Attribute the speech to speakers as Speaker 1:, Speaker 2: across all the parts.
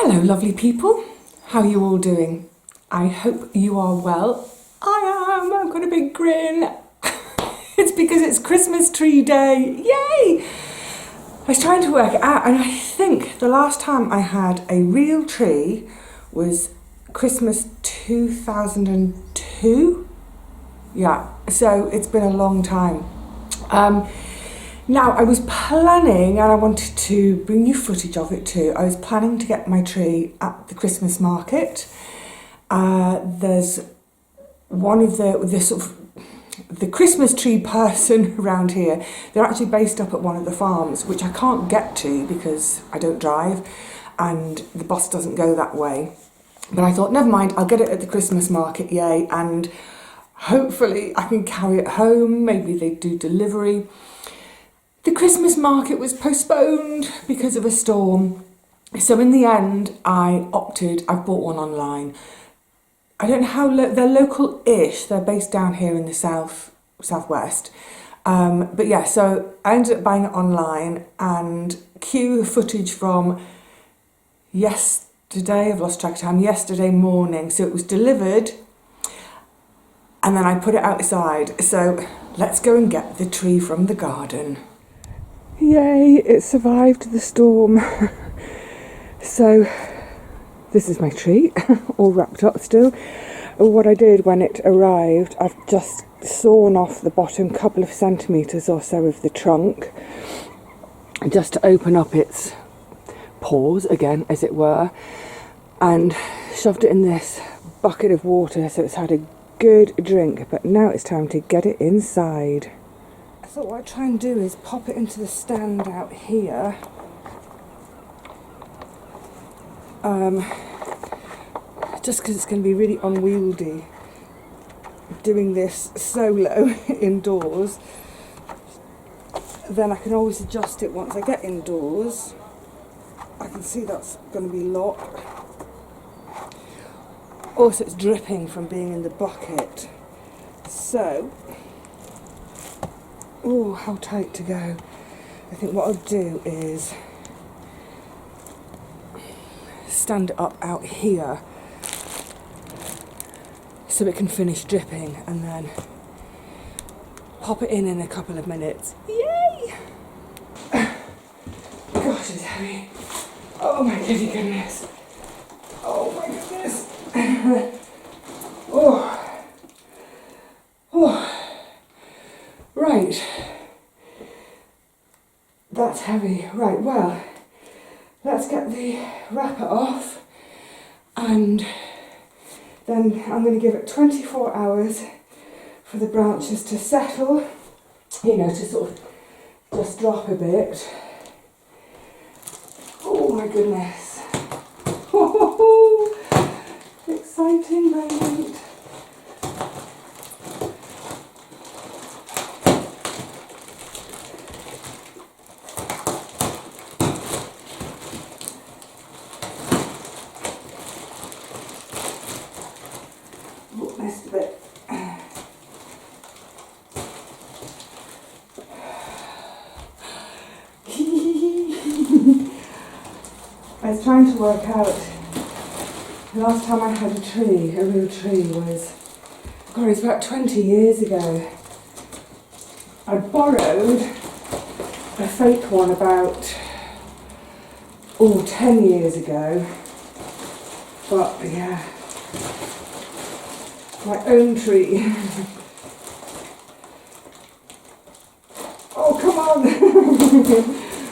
Speaker 1: Hello lovely people, how are you all doing? I hope you are well. I've got a big grin. It's because it's Christmas tree day, yay! I was trying to work it out and I think the last time I had a real tree was Christmas 2002. Yeah, so it's been a long time. Now, I was planning, and I wanted to bring you footage of it too, I was planning to get my tree at the Christmas market. There's one of the Christmas tree person around here. They're actually based up at one of the farms, which I can't get to because I don't drive and the bus doesn't go that way. But I thought, never mind, I'll get it at the Christmas market, yay, and hopefully I can carry it home, maybe they do delivery. The Christmas market was postponed because of a storm. So in the end, I bought one online. I don't know how, they're local-ish, they're based down here in the southwest. But yeah, so I ended up buying it online and cue footage from yesterday, I've lost track of time, yesterday morning. So it was delivered and then I put it outside. So let's go and get the tree from the garden. Yay, it survived the storm. So this is my tree, all wrapped up still. What I did when it arrived, I've just sawn off the bottom couple of centimetres or so of the trunk, just to open up its pores again, as it were, and shoved it in this bucket of water so it's had a good drink. But now it's time to get it inside. I thought what I'd try and do is pop it into the stand out here. Just because it's going to be really unwieldy doing this solo indoors. Then I can always adjust it once I get indoors. I can see that's going to be locked. Also, it's dripping from being in the bucket. So, oh, how tight to go. I think what I'll do is stand it up out here so it can finish dripping and then pop it in a couple of minutes. Yay! Gosh, it's heavy. Oh my goodness. Oh my goodness. Oh. Oh. Right. That's heavy. Right, well, let's get the wrapper off and then I'm going to give it 24 hours for the branches to settle, you know, to sort of just drop a bit. Oh my goodness. Oh, exciting moment. Missed a bit. I was trying to work out, the last time I had a real tree was, God, it was about 20 years ago. I borrowed a fake one about, 10 years ago, but yeah, my own tree. Oh, come on!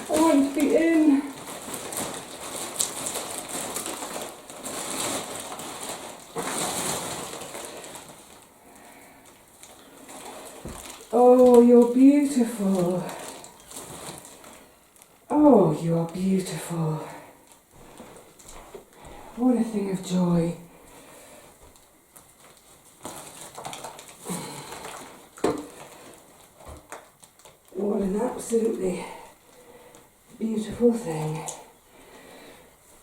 Speaker 1: I want to be in. Oh, you're beautiful. Oh, you are beautiful. What a thing of joy. What an absolutely beautiful thing.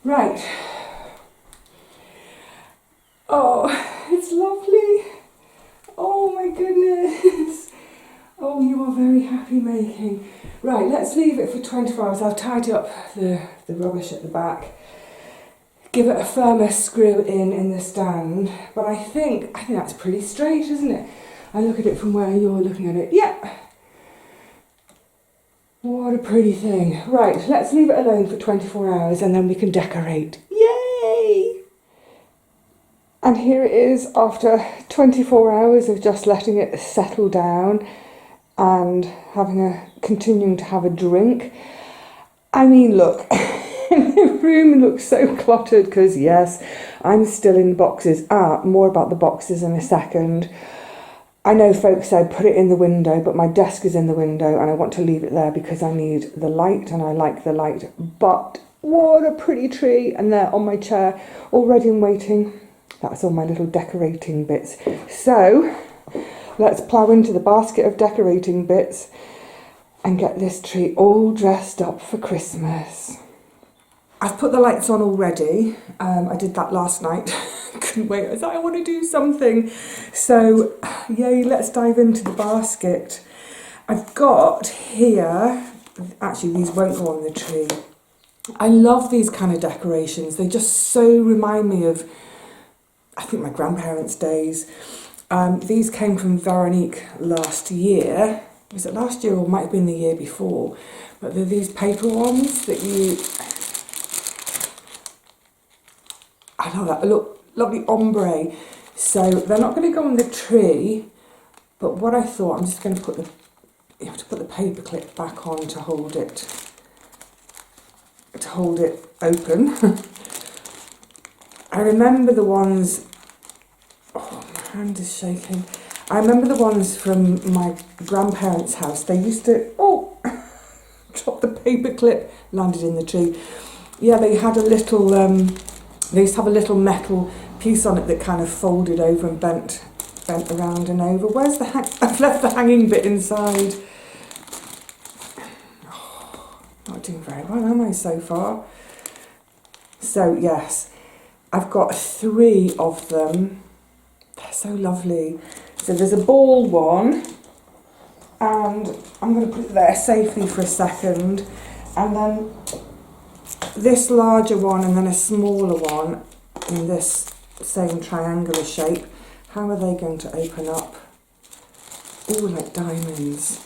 Speaker 1: Right. Oh, it's lovely. Oh my goodness. Oh, you are very happy making. Right, let's leave it for 24 hours. I've tied up the rubbish at the back. give it a firmer screw in the stand. But I think that's pretty straight, isn't it? I look at it from where you're looking at it. Yeah. What a pretty thing. Right, let's leave it alone for 24 hours and then we can decorate. Yay! And here it is after 24 hours of just letting it settle down and continuing to have a drink. I mean, look, the room looks so cluttered because, yes, I'm still in boxes. More about the boxes in a second. I know folks said put it in the window, but my desk is in the window and I want to leave it there because I need the light and I like the light. But what a pretty tree. And there on my chair, all ready and waiting. That's all my little decorating bits. So let's plough into the basket of decorating bits and get this tree all dressed up for Christmas. I've put the lights on already. I did that last night. Couldn't wait. I was like, I want to do something. So, yay, let's dive into the basket. I've got here, actually these won't go on the tree. I love these kind of decorations. They just so remind me of, I think, my grandparents' days. These came from Veronique last year. Was it last year or might have been the year before? But they're these paper ones that I love that. Look, lovely ombre. So they're not going to go on the tree, but what I thought, I'm just going to you have to put the paper clip back on to hold it open. I remember the ones, oh, my hand is shaking. I remember the ones from my grandparents' house. They used to, drop the paper clip, landed in the tree. Yeah, they had a little, they used to have a little metal piece on it that kind of folded over and bent around and over. Where's the I've left the hanging bit inside. Oh, not doing very well, am I, so far? So, yes, I've got 3 of them. They're so lovely. So there's a ball one, and I'm going to put it there safely for a second, and then this larger one and then a smaller one in this same triangular shape. How are they going to open up? Oh, like diamonds.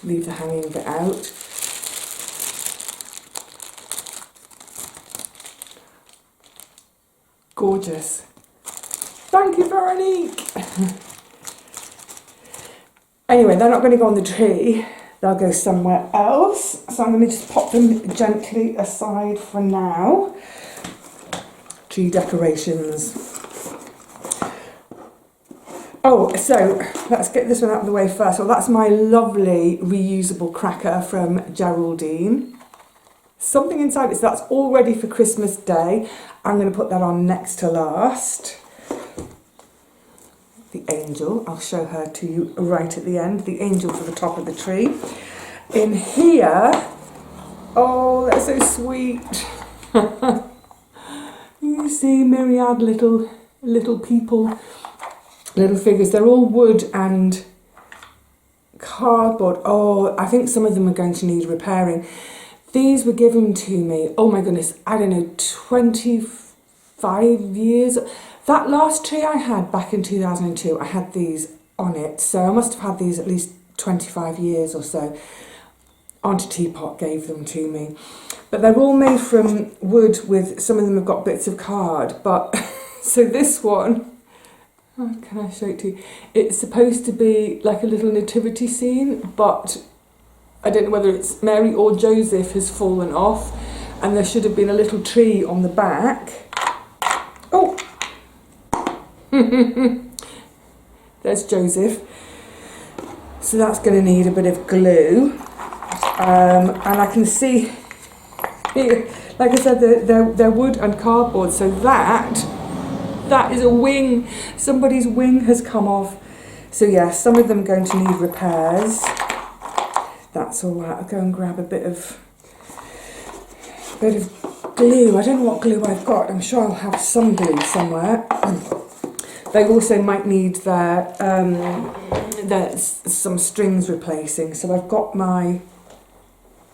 Speaker 1: Leave the hanging bit out. Gorgeous. Thank you, Veronique. Anyway, they're not going to go on the tree. They'll go somewhere else. So I'm going to just pop them gently aside for now. Tree decorations. Oh, so let's get this one out of the way first. Well, that's my lovely reusable cracker from Geraldine. Something inside it, so that's all ready for Christmas Day. I'm going to put that on next to last. The angel, I'll show her to you right at the end. The angel for the top of the tree. In here, oh, that's so sweet. You see myriad little people, little figures. They're all wood and cardboard. Oh, I think some of them are going to need repairing. These were given to me, oh my goodness, I don't know, 25 years. That last tree I had back in 2002, I had these on it. So I must have had these at least 25 years or so. Auntie Teapot gave them to me. But they're all made from wood with, some of them have got bits of card. But, so this one, oh, can I show it to you? It's supposed to be like a little nativity scene, but I don't know whether it's Mary or Joseph has fallen off. And there should have been a little tree on the back. Oh! There's Joseph. So that's going to need a bit of glue. And I can see here, like I said, they're wood and cardboard. So that is a wing. Somebody's wing has come off. So yeah, some of them are going to need repairs. That's all right. I'll go and grab a bit of glue. I don't know what glue I've got. I'm sure I'll have some glue somewhere. They also might need there's some strings replacing. So I've got my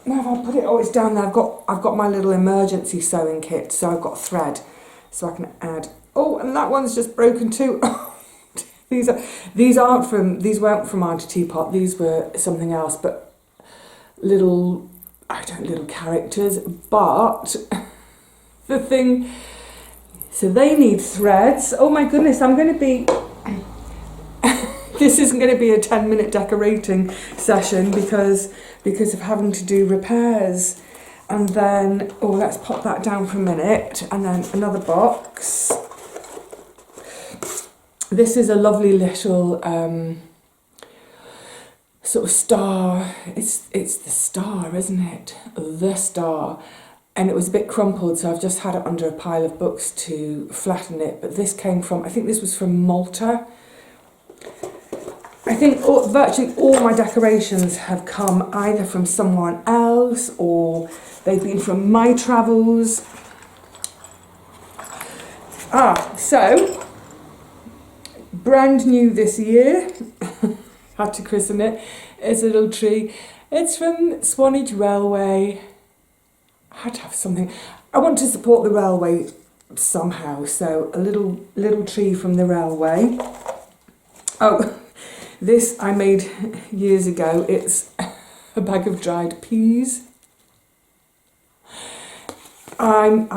Speaker 1: where have I put it? Oh, it's down there. I've got my little emergency sewing kit, so I've got thread, so I can add. Oh, and that one's just broken too. These weren't from Auntie Teapot. These were something else, but little characters. But the thing, so they need threads. Oh my goodness, I'm going to be. This isn't going to be a 10-minute decorating session because of having to do repairs. And then, oh, let's pop that down for a minute. And then another box. This is a lovely little sort of star. It's the star, isn't it? The star. And it was a bit crumpled, so I've just had it under a pile of books to flatten it. But this came from, I think this was from Malta. I think virtually all my decorations have come either from someone else or they've been from my travels. So brand new this year, had to christen it. It's a little tree. It's from Swanage Railway. I had to have something. I want to support the railway somehow, so a little tree from the railway. Oh, this I made years ago. It's a bag of dried peas. I'd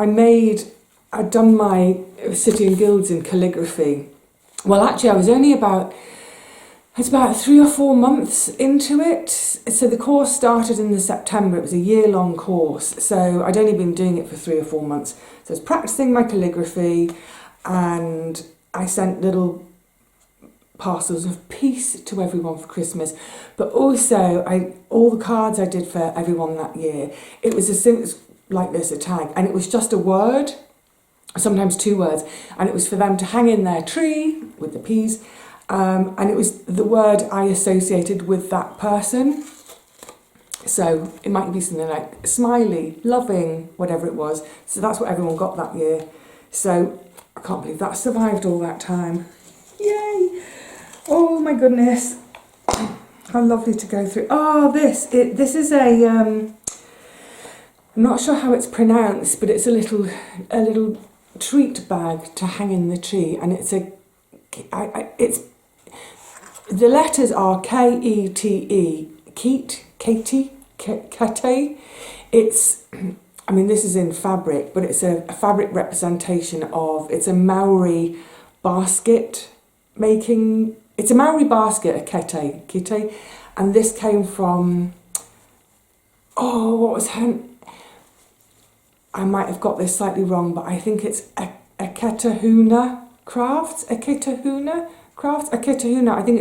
Speaker 1: done my City and Guilds in calligraphy. Well, actually, I was only about 3 or 4 months into it. So the course started in September. It was a year-long course. So I'd only been doing it for 3 or 4 months. So I was practicing my calligraphy, and I sent little parcels of peace to everyone for Christmas. But also, all the cards I did for everyone that year, it was like this, a tag, and it was just a word, sometimes 2 words, and it was for them to hang in their tree with the peas, and it was the word I associated with that person. So it might be something like smiley, loving, whatever it was. So that's what everyone got that year. So I can't believe that survived all that time. Yay! Oh my goodness, how lovely to go through. Oh, this is a I'm not sure how it's pronounced, but it's a little treat bag to hang in the tree, and it's the letters are Kete, Kete. It's, I mean, this is in fabric, but it's a fabric representation of, it's a Maori basket making. It's a Maori basket, a kete, and this came from, oh, what was her, I might have got this slightly wrong, but I think it's Eketahuna Crafts, Eketahuna, I think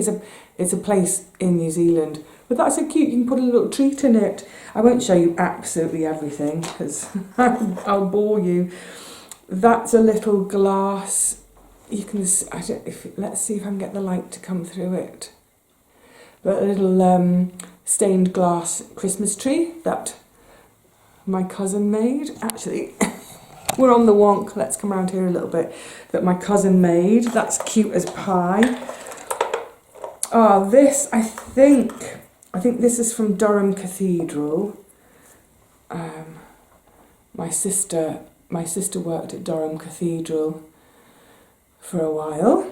Speaker 1: it's a place in New Zealand, but that's so cute, you can put a little treat in it. I won't show you absolutely everything, because I'll bore you. That's a little glass. You can, let's see if I can get the light to come through it. But a little stained glass Christmas tree that my cousin made. Actually, we're on the wonk. Let's come around here a little bit. That my cousin made. That's cute as pie. Oh, this I think this is from Durham Cathedral. My sister worked at Durham Cathedral for a while.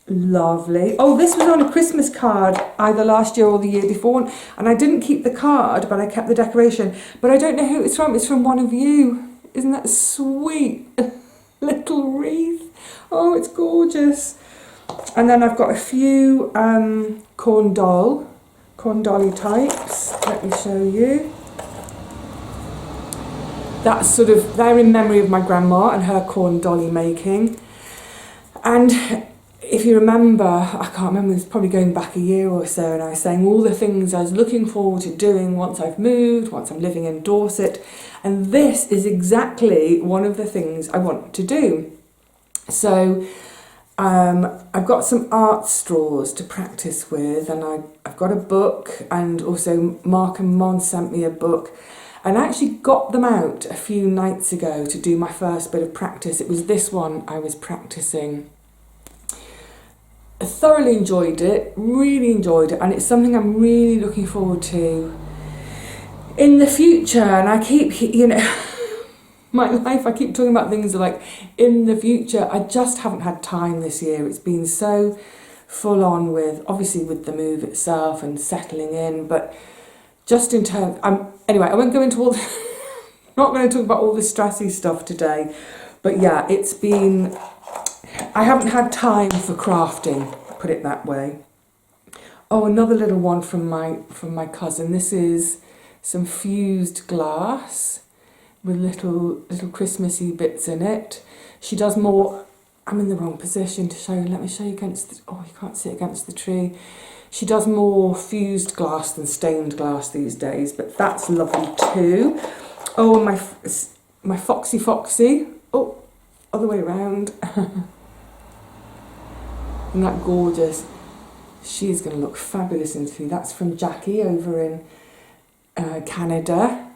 Speaker 1: Lovely. Oh, this was on a Christmas card either last year or the year before, and I didn't keep the card, but I kept the decoration. But I don't know who it's from. It's from one of you. Isn't that sweet? Little wreath. Oh, it's gorgeous. And then I've got a few corn dolly types. Let me show you. That's sort of, they're in memory of my grandma and her corn dolly making. And if you remember, I can't remember, it's probably going back a year or so, and I was saying all the things I was looking forward to doing once I've moved, once I'm living in Dorset, and this is exactly one of the things I want to do. So I've got some art straws to practice with, and I've got a book, and also Mark and Mon sent me a book, and I actually got them out a few nights ago to do my first bit of practice. It was this one I was practicing. I thoroughly enjoyed it, really enjoyed it, and it's something I'm really looking forward to in the future, and I keep, you know, my life, I keep talking about things like in the future. I just haven't had time this year. It's been so full on with, obviously with the move itself and settling in, but just in terms, anyway, I won't go into all, not going to talk about all the stressy stuff today, but yeah, it's been, I haven't had time for crafting, put it that way. Oh, another little one from my cousin. This is some fused glass with little Christmassy bits in it. She does more, I'm in the wrong position to show you. Let me show you against the, oh, you can't see it against the tree. She does more fused glass than stained glass these days, but that's lovely too. Oh, and my Foxy. Oh, other way around. Isn't that gorgeous? She's going to look fabulous in interview. That's from Jackie over in Canada.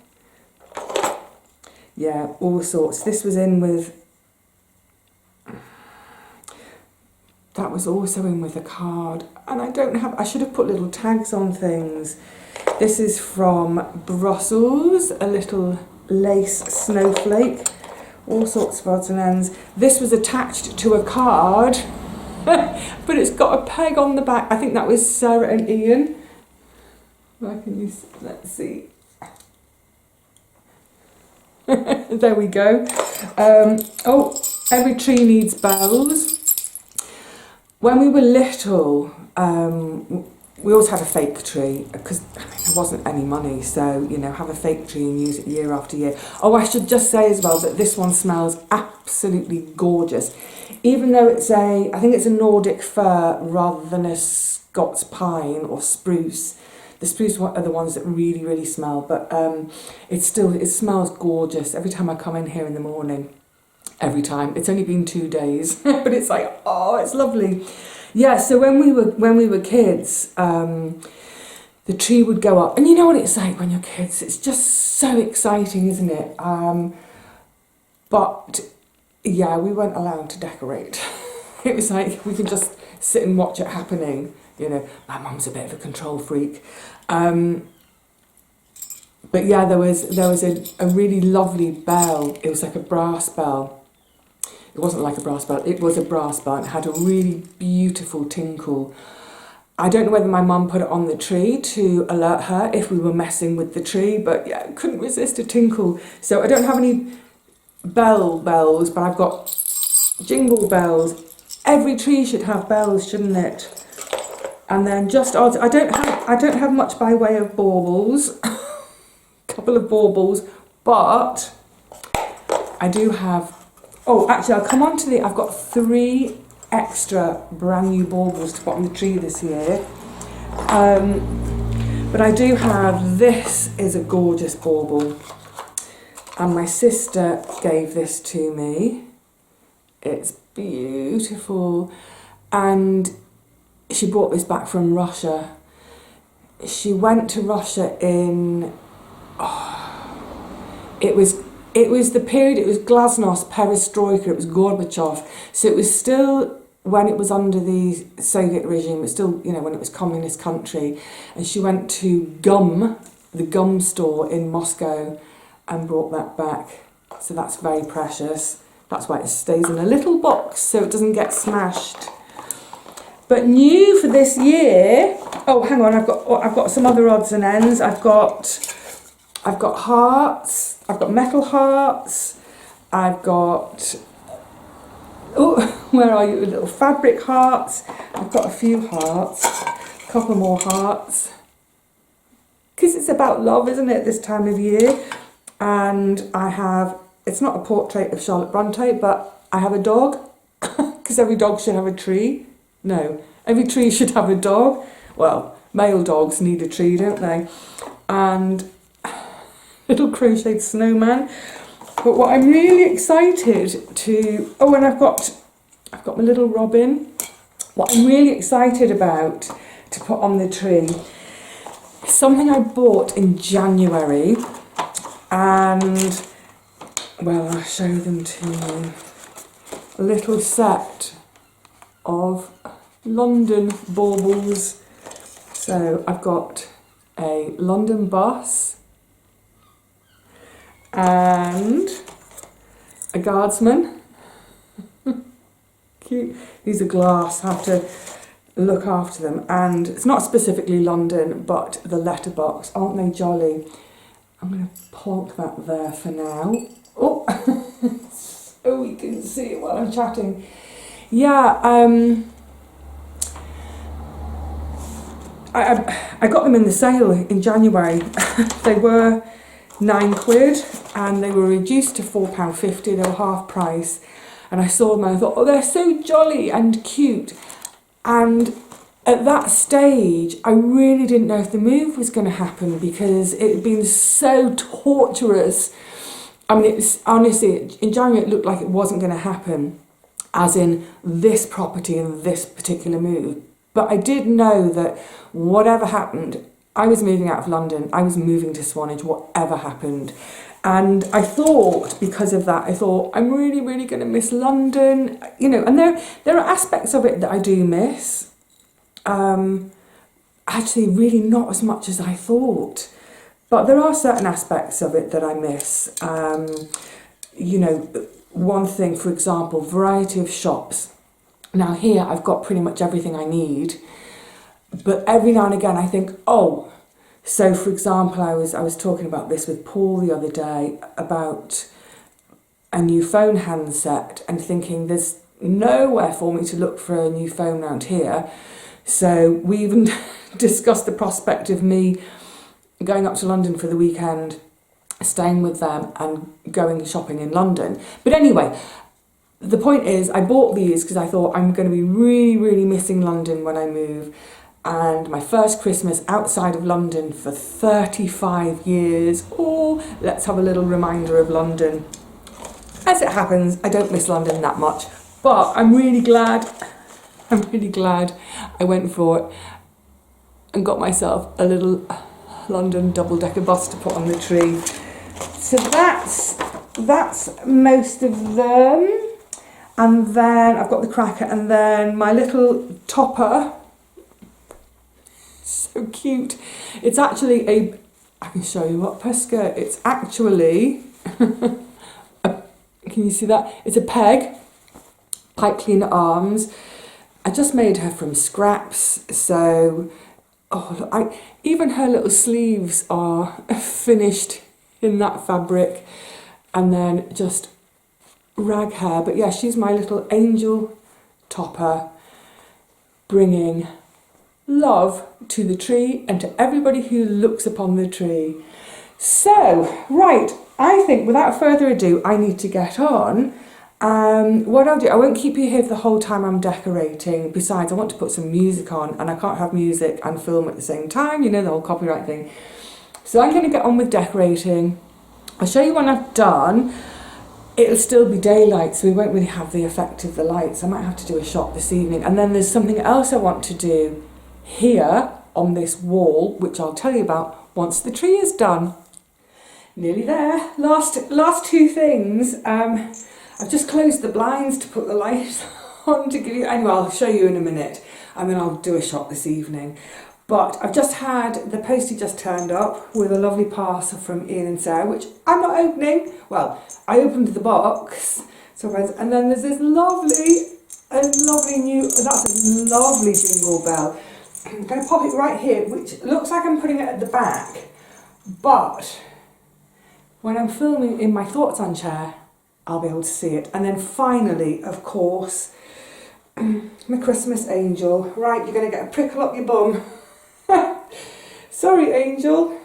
Speaker 1: Yeah, all sorts. This was in with, that was also in with a card. And I should have put little tags on things. This is from Brussels, a little lace snowflake. All sorts of odds and ends. This was attached to a card. But it's got a peg on the back. I think that was Sarah and Ian. Where can you, let's see. There we go. Oh, every tree needs bells. When we were little, we always had a fake tree because there wasn't any money, so you know, have a fake tree and use it year after year. Oh, I should just say as well that this one smells absolutely gorgeous. Even though it's I think it's a Nordic fir rather than a Scots pine or spruce. The spruce are the ones that really, really smell, but it smells gorgeous every time I come in here in the morning. Every time. It's only been 2 days, but it's like, oh, it's lovely. Yeah, so when we were kids, the tree would go up, and you know what it's like when you're kids. It's just so exciting, isn't it? But yeah, we weren't allowed to decorate. It was like we could just sit and watch it happening. You know, my mum's a bit of a control freak. But yeah, there was a really lovely bell. It was like a brass bell. It wasn't like a brass bell, it was a brass bell. It had a really beautiful tinkle. I don't know whether my mum put it on the tree to alert her if we were messing with the tree, but yeah, couldn't resist a tinkle. So I don't have any bells, but I've got jingle bells. Every tree should have bells, shouldn't it? And then just odds. I don't have much by way of baubles. A couple of baubles, but I do have. Oh, actually, I'll come on to I've got 3 extra brand new baubles to put on the tree this year. But I do have, this is a gorgeous bauble. And my sister gave this to me. It's beautiful. And she brought this back from Russia. She went to Russia in, it was the period, it was glasnost, perestroika, it was Gorbachev. So it was still when it was under the Soviet regime, it's still, you know, when it was communist country. And she went to the gum store in Moscow and brought that back. So that's very precious. That's why it stays in a little box so it doesn't get smashed. But new for this year, oh, hang on, I've got some other odds and ends. I've got hearts, I've got metal hearts, I've got, oh, where are you, little fabric hearts. I've got a few hearts, a couple more hearts. Because it's about love, isn't it, this time of year? And I have, it's not a portrait of Charlotte Bronte, but I have a dog, because every dog should have a tree. No, every tree should have a dog. Well, male dogs need a tree, don't they? And little crocheted snowman. But what I'm really excited to, oh, and I've got my little robin. What I'm really excited about to put on the tree is something I bought in January, and well, I'll show them to you. A little set of London baubles. So I've got a London bus, and a guardsman. Cute. These are glass, I have to look after them. And it's not specifically London, but the letterbox. Aren't they jolly? I'm going to plonk that there for now. Oh, so we can see it while I'm chatting. Yeah, I got them in the sale in January. They were £9 and they were reduced to £4.50. They were half price. And I saw them and I thought, oh, they're so jolly and cute. And at that stage, I really didn't know if the move was going to happen because it had been so torturous. I mean, it's honestly, in January it looked like it wasn't going to happen, as in this property and this particular move. But I did know that whatever happened, I was moving out of London, I was moving to Swanage, whatever happened. And I thought, because of that, I thought, I'm really, really going to miss London. You know, and there are aspects of it that I do miss. Actually, really not as much as I thought. But there are certain aspects of it that I miss. You know, one thing, for example, variety of shops. Now here, I've got pretty much everything I need. But every now and again, I think, oh, so, for example, I was talking about this with Paul the other day about a new phone handset and thinking there's nowhere for me to look for a new phone around here. So we even discussed the prospect of me going up to London for the weekend, staying with them and going shopping in London. But anyway, the point is I bought these because I thought I'm going to be really, really missing London when I move. And my first Christmas outside of London for 35 years. Oh, let's have a little reminder of London. As it happens, I don't miss London that much, but I'm really glad I went for it and got myself a little London double-decker bus to put on the tree. So that's most of them. And then I've got the cracker and then my little topper. So cute. It's actually I can show you what Pesca. It's actually, can you see that? It's a peg, pipe cleaner arms. I just made her from scraps. So, oh, look, even her little sleeves are finished in that fabric. And then just rag hair. But yeah, she's my little angel topper, bringing love to the tree and to everybody who looks upon the tree. So, right, I think without further ado, I need to get on. What I'll do, I won't keep you here the whole time I'm decorating. Besides, I want to put some music on and I can't have music and film at the same time, you know, the whole copyright thing. So I'm going to get on with decorating. I'll show you when I've done. It'll still be daylight, so we won't really have the effect of the lights. I might have to do a shot this evening. And then there's something else I want to do here on this wall, which I'll tell you about once the tree is done. Nearly there. Last two things. I've just closed the blinds to put the lights on to give you. Anyway, I'll show you in a minute, and then I'll do a shot this evening. But I've just had the postie just turned up with a lovely parcel from Ian and Sarah, which I'm not opening. Well, I opened the box, and then there's this lovely new. That's a lovely jingle bell. I'm going to pop it right here, which looks like I'm putting it at the back, but when I'm filming in my thoughts on chair, I'll be able to see it. And then finally, of course, my Christmas angel. Right, you're going to get a prickle up your bum. Sorry, angel.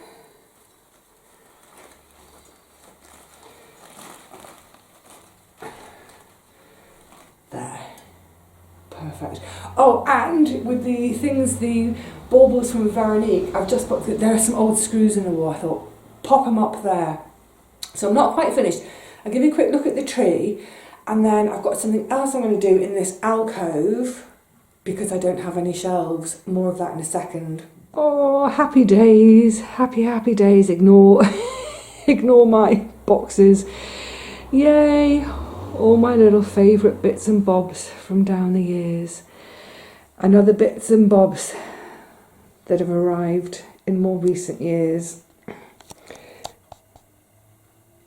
Speaker 1: There. Perfect. Oh, and with the things, the baubles from Veronique, I've just put, there are some old screws in the wall. I thought, pop them up there. So I'm not quite finished. I'll give you a quick look at the tree, and then I've got something else I'm going to do in this alcove because I don't have any shelves. More of that in a second. Oh, happy days, happy days. Ignore my boxes. Yay, all my little favourite bits and bobs from down the years. And other bits and bobs that have arrived in more recent years.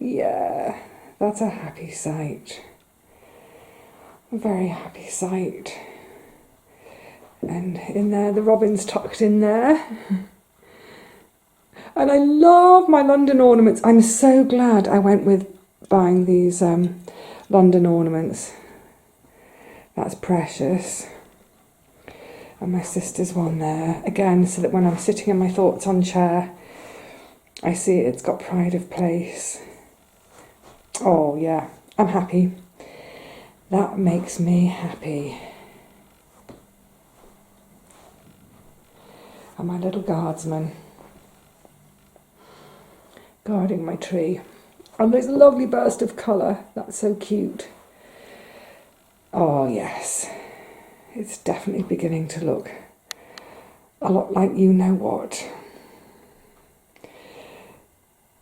Speaker 1: Yeah, that's a happy sight. A very happy sight. And in there, the robin's tucked in there. And I love my London ornaments. I'm so glad I went with buying these London ornaments. That's precious. And my sister's one there. Again, so that when I'm sitting in my thoughts on chair, I see it's got pride of place. Oh yeah, I'm happy. That makes me happy. And my little guardsman guarding my tree. And there's a lovely burst of colour. That's so cute. Oh yes, it's definitely beginning to look a lot like you know what.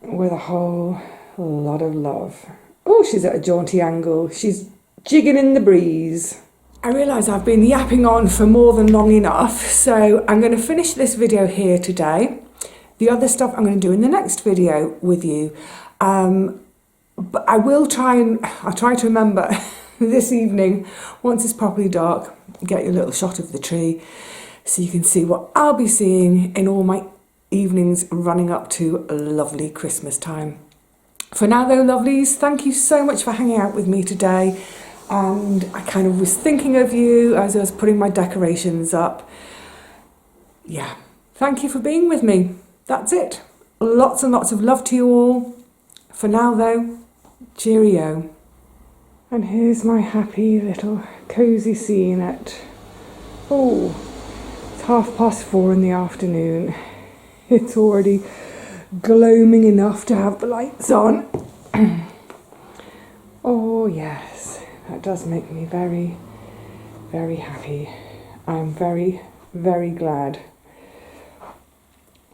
Speaker 1: With a whole lot of love. Oh, she's at a jaunty angle. She's jigging in the breeze. I realise I've been yapping on for more than long enough, so I'm going to finish this video here today. The other stuff I'm going to do in the next video with you. But I'll try to remember this evening, once it's properly dark, get you a little shot of the tree so you can see what I'll be seeing in all my evenings running up to lovely Christmas time. For now though, lovelies, thank you so much for hanging out with me today. And I kind of was thinking of you as I was putting my decorations up. Yeah, thank you for being with me. That's it. Lots and lots of love to you all. For now though, cheerio. And here's my happy little cosy scene at, oh, it's 4:30 in the afternoon. It's already gloaming enough to have the lights on. Oh yes, that does make me very, very happy. I'm very, very glad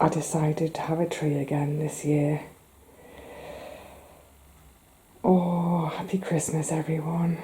Speaker 1: I decided to have a tree again this year. Oh, happy Christmas, everyone.